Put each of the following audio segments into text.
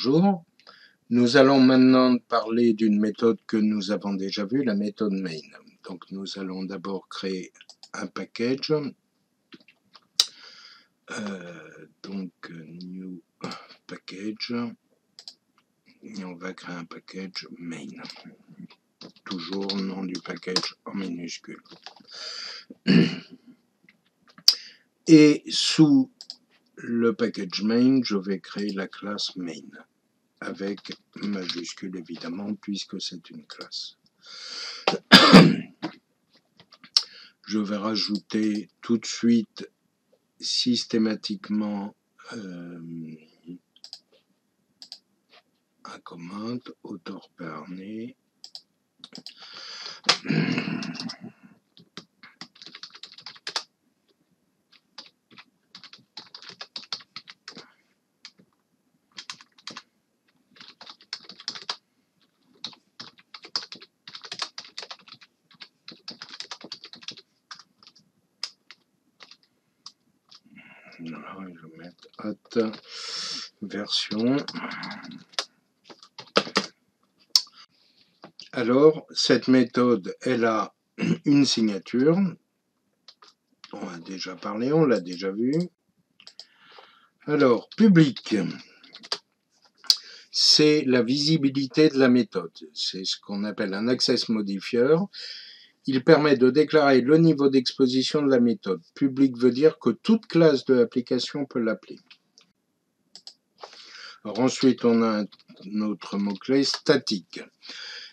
Bonjour, nous allons maintenant parler d'une méthode que nous avons déjà vue, la méthode main. Donc nous allons d'abord créer un package, new package, et on va créer un package main, toujours nom du package en minuscule. Et sous le package main, je vais créer la classe main, avec majuscule évidemment, puisque c'est une classe. Je vais rajouter tout de suite systématiquement un command, auteur perné. Voilà, je vais mettre hâte version. Alors, cette méthode, elle a une signature. On a déjà parlé, on l'a déjà vu. Alors, public, c'est la visibilité de la méthode. C'est ce qu'on appelle un access modifier. Il permet de déclarer le niveau d'exposition de la méthode. Public veut dire que toute classe de l'application peut l'appeler. Alors ensuite, on a un autre mot-clé, statique.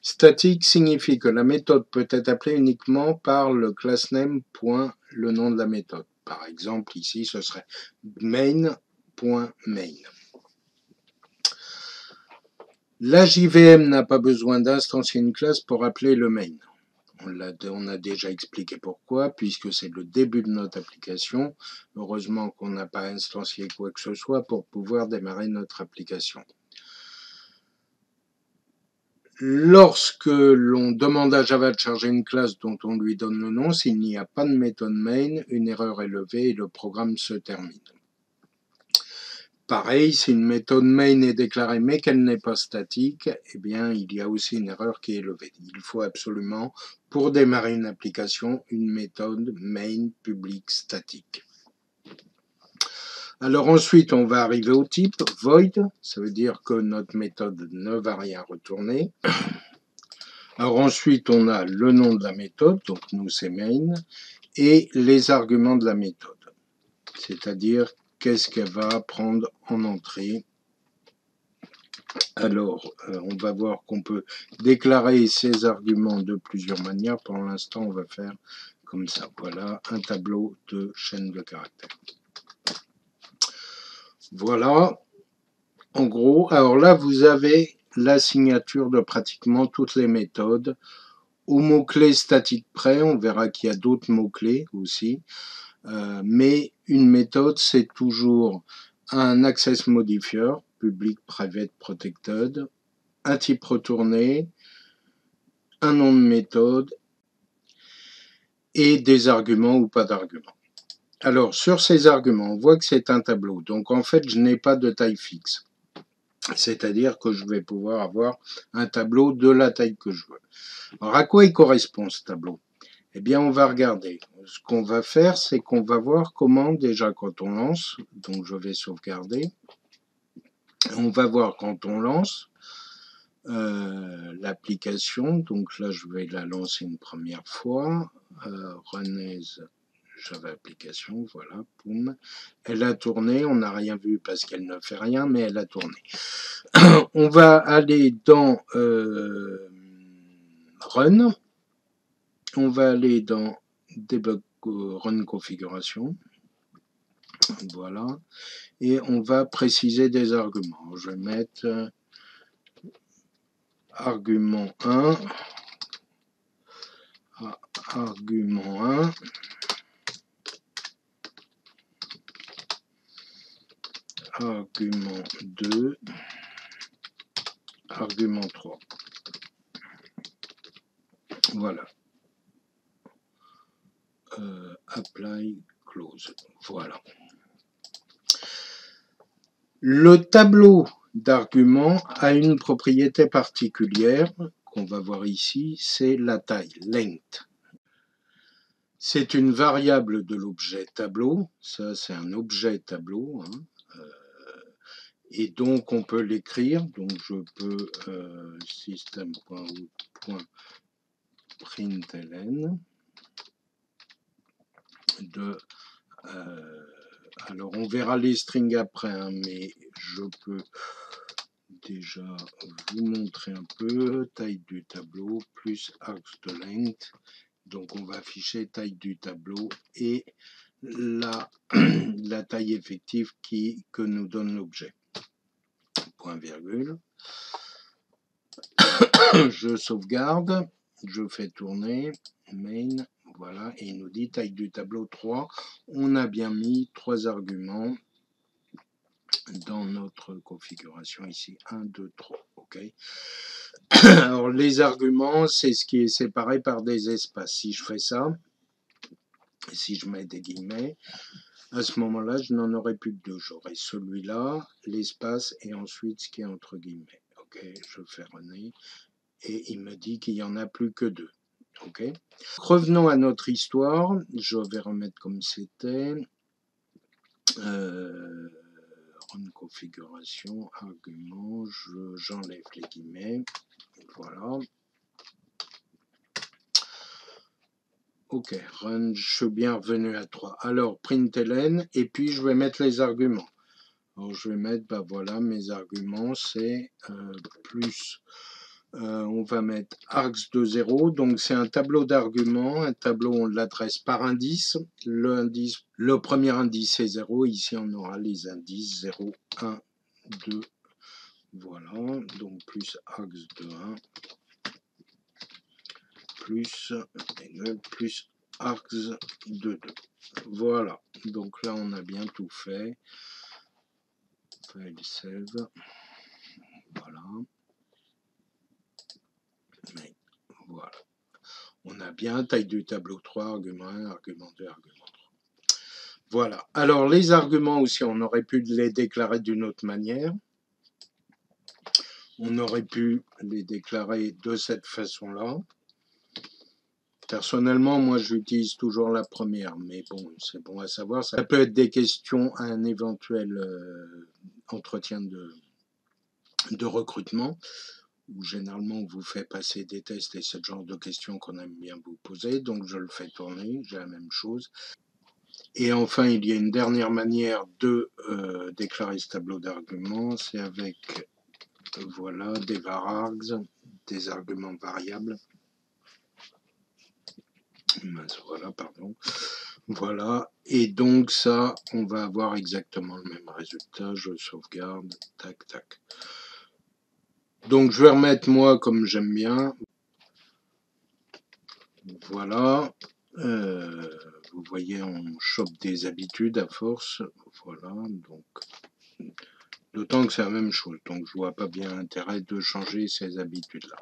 Statique signifie que la méthode peut être appelée uniquement par le classname point le nom de la méthode. Par exemple, ici, ce serait main.main. La JVM n'a pas besoin d'instancier une classe pour appeler le main. On a déjà expliqué pourquoi, puisque c'est le début de notre application. Heureusement qu'on n'a pas instancié quoi que ce soit pour pouvoir démarrer notre application. Lorsque l'on demande à Java de charger une classe dont on lui donne le nom, s'il n'y a pas de méthode main, une erreur est levée et le programme se termine. Pareil, si une méthode main est déclarée mais qu'elle n'est pas statique, eh bien, il y a aussi une erreur qui est levée. Il faut absolument, pour démarrer une application, une méthode main publique statique. Alors ensuite, on va arriver au type void, ça veut dire que notre méthode ne va rien retourner. Alors ensuite, on a le nom de la méthode, donc nous c'est main, et les arguments de la méthode, c'est-à-dire qu'est-ce qu'elle va prendre en entrée. Alors, on va voir qu'on peut déclarer ces arguments de plusieurs manières. Pour l'instant, on va faire comme ça. Voilà, un tableau de chaîne de caractères. Voilà, en gros. Alors là, vous avez la signature de pratiquement toutes les méthodes. Au mot-clé statique près, on verra qu'il y a d'autres mots-clés aussi. Mais une méthode, c'est toujours un access modifier, public, private, protected, un type retourné, un nom de méthode et des arguments ou pas d'arguments. Alors, sur ces arguments, on voit que c'est un tableau. Donc, en fait, je n'ai pas de taille fixe. C'est-à-dire que je vais pouvoir avoir un tableau de la taille que je veux. Alors, à quoi il correspond ce tableau? Eh bien, on va regarder. Ce qu'on va faire, c'est qu'on va voir comment, déjà, quand on lance, donc je vais sauvegarder, on va voir quand on lance l'application. Donc là, je vais la lancer une première fois. Renaise Java application, voilà, boum. Elle a tourné, on n'a rien vu parce qu'elle ne fait rien, mais elle a tourné. On va aller dans Run. On va aller dans Debug Run Configuration. Voilà. Et on va préciser des arguments. Je vais mettre argument 1. Argument 1. Argument 2. Argument 3. Voilà. Apply, close. Voilà. Le tableau d'argument a une propriété particulière qu'on va voir ici, c'est la taille, length. C'est une variable de l'objet tableau, ça c'est un objet tableau, hein. Et donc on peut l'écrire, donc je peux system.out.println de alors on verra les strings après, hein, mais je peux déjà vous montrer un peu taille du tableau plus axe de length. Donc on va afficher taille du tableau et la taille effective que nous donne l'objet. Point virgule. Je sauvegarde, je fais tourner, main, voilà, et il nous dit taille du tableau 3. On a bien mis 3 arguments dans notre configuration ici, 1, 2, 3, ok. Alors les arguments, c'est ce qui est séparé par des espaces. Si je fais ça, si je mets des guillemets, à ce moment-là, je n'en aurai plus que deux. J'aurai celui-là, l'espace, et ensuite ce qui est entre guillemets. Ok, je fais runner, et il me dit qu'il n'y en a plus que deux. Ok. Revenons à notre histoire. Je vais remettre comme c'était. Run configuration, argument, j'enlève les guillemets. Voilà. Ok, run, je suis bien revenu à 3. Alors, println, et puis je vais mettre les arguments. Alors, je vais mettre, bah voilà, mes arguments, c'est plus, on va mettre args de 0, donc c'est un tableau d'arguments, un tableau, on l'adresse par indice. Le premier indice est 0, ici on aura les indices 0, 1, 2, voilà, donc plus args de 1, plus args de 2. Voilà, donc là on a bien tout fait. File save. Voilà. Mais voilà. On a bien taille du tableau 3, argument 1, argument 2, argument 3. Voilà. Alors les arguments aussi, on aurait pu les déclarer d'une autre manière. On aurait pu les déclarer de cette façon-là. Personnellement, moi, j'utilise toujours la première, mais bon, c'est bon à savoir. Ça peut être des questions à un éventuel entretien de recrutement, où généralement on vous fait passer des tests et c'est le genre de questions qu'on aime bien vous poser. Donc, je le fais tourner, j'ai la même chose. Et enfin, il y a une dernière manière de déclarer ce tableau d'arguments, c'est avec, voilà, des varargs, des arguments variables. Voilà, pardon. Voilà, et donc ça, on va avoir exactement le même résultat. Je sauvegarde, tac, tac. Donc je vais remettre moi comme j'aime bien. Voilà. Vous voyez, on chope des habitudes à force. Voilà, donc d'autant que c'est la même chose. Donc je vois pas bien l'intérêt de changer ces habitudes-là.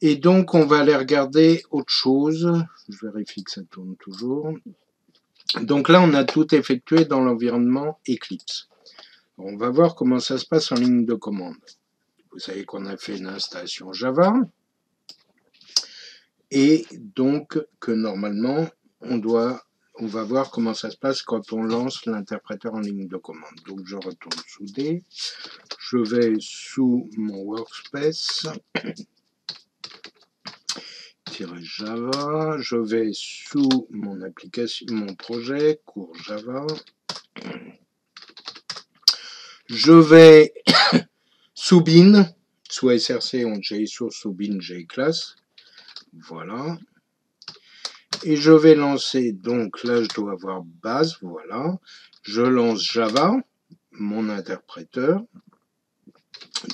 Et donc on va aller regarder autre chose. Je vérifie que ça tourne toujours. Donc là, on a tout effectué dans l'environnement Eclipse. On va voir comment ça se passe en ligne de commande. Vous savez qu'on a fait une installation Java et donc que normalement, on va voir comment ça se passe quand on lance l'interpréteur en ligne de commande. Donc je retourne sous D, je vais sous mon workspace, Java, je vais sous mon application, mon projet, cours Java. Je vais sous bin, sous src, on j'ai source, sous bin, j'ai classe. Voilà. Et je vais lancer, donc là je dois avoir base, voilà. Je lance Java, mon interpréteur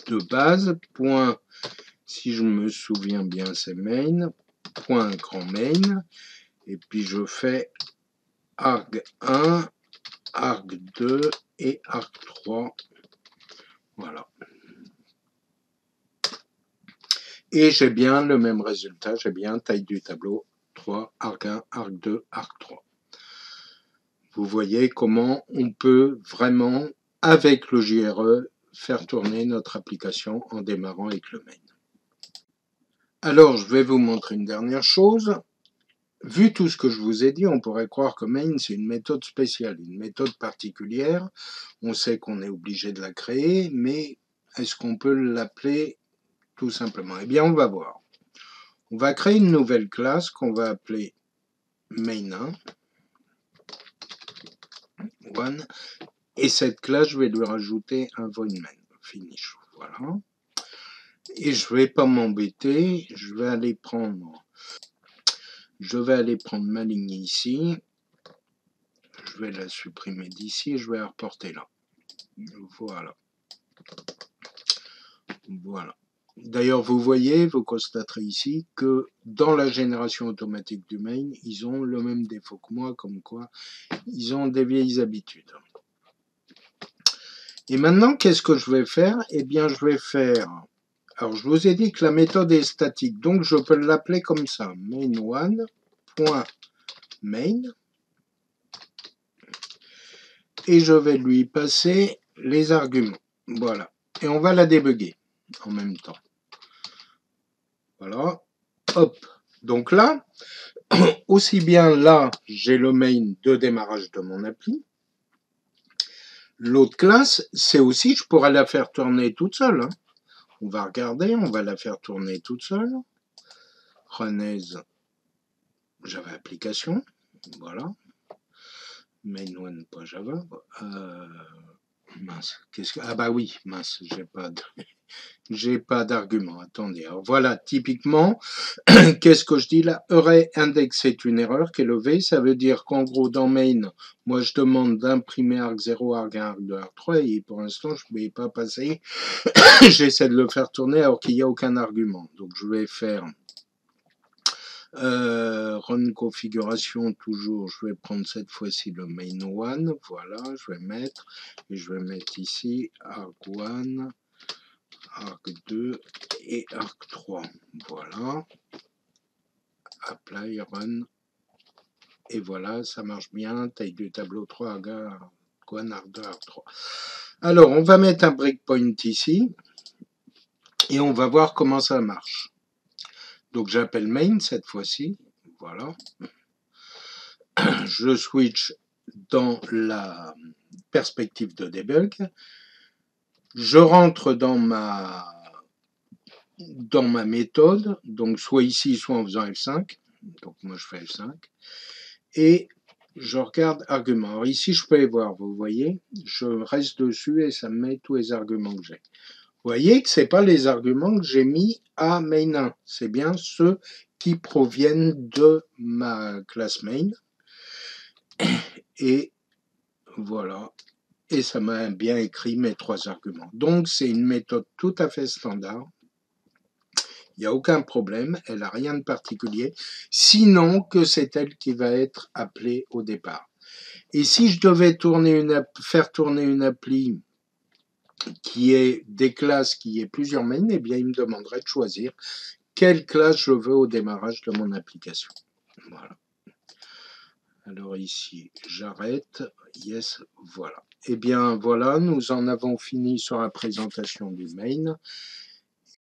de base, point, si je me souviens bien c'est main, point grand main, et puis je fais arg1, arg2 et arg3, voilà. Et j'ai bien le même résultat, j'ai bien taille du tableau, 3, arg1, arg2, arg3. Vous voyez comment on peut vraiment, avec le JRE, faire tourner notre application en démarrant avec le main. Alors, je vais vous montrer une dernière chose. Vu tout ce que je vous ai dit, on pourrait croire que main, c'est une méthode spéciale, une méthode particulière. On sait qu'on est obligé de la créer, mais est-ce qu'on peut l'appeler tout simplement? Eh bien, on va voir. On va créer une nouvelle classe qu'on va appeler main1. Et cette classe, je vais lui rajouter un void main. Finish. Voilà. Et je ne vais pas m'embêter. Je vais aller prendre ma ligne ici. Je vais la supprimer d'ici et je vais la reporter là. Voilà. Voilà. D'ailleurs, vous voyez, vous constaterez ici que dans la génération automatique du main, ils ont le même défaut que moi, comme quoi ils ont des vieilles habitudes. Et maintenant, qu'est-ce que je vais faire? Eh bien, je vais faire... Alors, je vous ai dit que la méthode est statique, donc je peux l'appeler comme ça, main1.main. Et je vais lui passer les arguments. Voilà. Et on va la débugger en même temps. Voilà. Hop. Donc là, aussi bien là, j'ai le main de démarrage de mon appli. L'autre classe, c'est aussi, je pourrais la faire tourner toute seule. Hein. On va regarder, on va la faire tourner toute seule. Renaise Java application. Voilà. Main1.java. Mince. Ah bah oui, mince, j'ai pas d'argument. Attendez. Alors voilà, typiquement, qu'est-ce que je dis là? Array index est une erreur qui est levée. Ça veut dire qu'en gros, dans main, moi je demande d'imprimer arg0, arg1, arg2, arg3 et pour l'instant, je ne vais pas passer. J'essaie de le faire tourner alors qu'il n'y a aucun argument. Donc je vais faire run configuration toujours. Je vais prendre cette fois-ci le main1. Voilà, je vais mettre ici arg1. arg2 et arg3. Voilà. Apply, run. Et voilà, ça marche bien. Taille du tableau 3, arg1, arg2, arg3. Alors, on va mettre un breakpoint ici. Et on va voir comment ça marche. Donc, j'appelle main cette fois-ci. Voilà. Je switch dans la perspective de debug. Je rentre dans ma méthode, donc soit ici, soit en faisant F5. Donc moi je fais F5. Et je regarde arguments. Alors ici je peux les voir, vous voyez. Je reste dessus et ça me met tous les arguments que j'ai. Vous voyez que ce n'est pas les arguments que j'ai mis à main1. C'est bien ceux qui proviennent de ma classe main. Et voilà. Et ça m'a bien écrit mes 3 arguments. Donc c'est une méthode tout à fait standard. Il n'y a aucun problème, elle n'a rien de particulier, sinon que c'est elle qui va être appelée au départ. Et si je devais faire tourner une appli qui est des classes qui est plusieurs mains, eh bien il me demanderait de choisir quelle classe je veux au démarrage de mon application. Voilà. Alors ici, j'arrête. Yes, voilà. Eh bien voilà, nous en avons fini sur la présentation du main.